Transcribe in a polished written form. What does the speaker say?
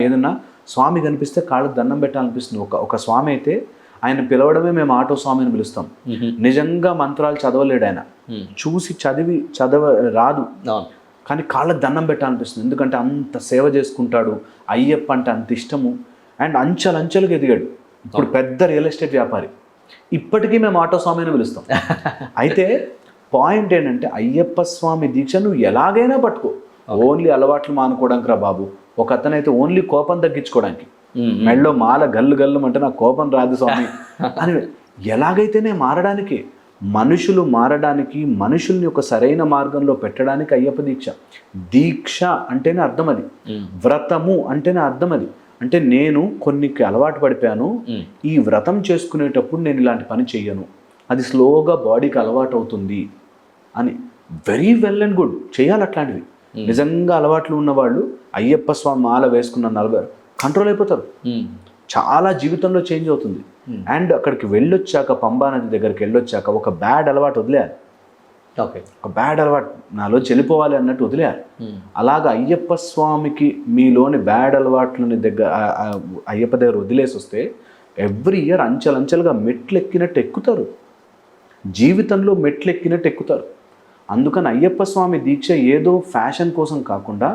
ఏదన్నా స్వామి కనిపిస్తే కాళ్ళకు దండం పెట్టాలనిపిస్తుంది. ఒక స్వామి అయితే ఆయన పిలవడమే మేము ఆటో స్వామి అని పిలుస్తాం. నిజంగా మంత్రాలు చదవలేడు ఆయన, చూసి రాదు, కానీ కాళ్ళకు దండం పెట్టాలనిపిస్తుంది. ఎందుకంటే అంత సేవ చేసుకుంటాడు, అయ్యప్ప అంటే అంత ఇష్టము. అండ్ అంచెలంచెలుగా ఎదిగాడు, ఇప్పుడు పెద్ద రియల్ ఎస్టేట్ వ్యాపారి. ఇప్పటికీ మేము ఆటో స్వామి అని పిలుస్తాం. అయితే పాయింట్ ఏంటంటే అయ్యప్ప స్వామి దీక్ష నువ్వు ఎలాగైనా పట్టుకో, ఓన్లీ అలవాట్లు మానుకోవడానికి రా బాబు. ఒక అతనైతే ఓన్లీ కోపం తగ్గించుకోవడానికి, మెళ్ళో మాల గల్లు గల్లు అంటే నాకు కోపం రాదు స్వామి అని, ఎలాగైతేనే మారడానికి, మనుషులు మారడానికి, మనుషుల్ని ఒక సరైన మార్గంలో పెట్టడానికి అయ్యప్ప దీక్ష. దీక్ష అంటేనే అర్థం అది, వ్రతము అంటేనే అర్థం అది. అంటే నేను కొన్నికి అలవాటు పడిపోయాను, ఈ వ్రతం చేసుకునేటప్పుడు నేను ఇలాంటి పని చెయ్యను, అది స్లోగా బాడీకి అలవాటు అవుతుంది అని. వెరీ వెల్ అండ్ గుడ్, చేయాలి అట్లాంటివి. నిజంగా అలవాట్లు ఉన్నవాళ్ళు అయ్యప్ప స్వామి మాల వేసుకున్న 40 కంట్రోల్ అయిపోతారు, చాలా జీవితంలో చేంజ్ అవుతుంది. అండ్ అక్కడికి వెళ్ళొచ్చాక, పంబా నది దగ్గరికి వెళ్ళొచ్చాక ఒక బ్యాడ్ అలవాటు వదిలేయాలి. ఒక బ్యాడ్ అలవాటు నాలో చెల్లిపోవాలి అన్నట్టు వదిలేయాలి. అలాగా అయ్యప్ప స్వామికి మీలోని బ్యాడ్ అలవాట్లని అయ్యప్ప దగ్గర వదిలేసి వస్తే ఎవ్రీ ఇయర్ అంచెలంచెలుగా మెట్లు ఎక్కినట్టు ఎక్కుతారు, జీవితంలో మెట్లు ఎక్కినట్టు ఎక్కుతారు. అందుకని అయ్యప్ప స్వామి దీక్ష ఏదో ఫ్యాషన్ కోసం కాకుండా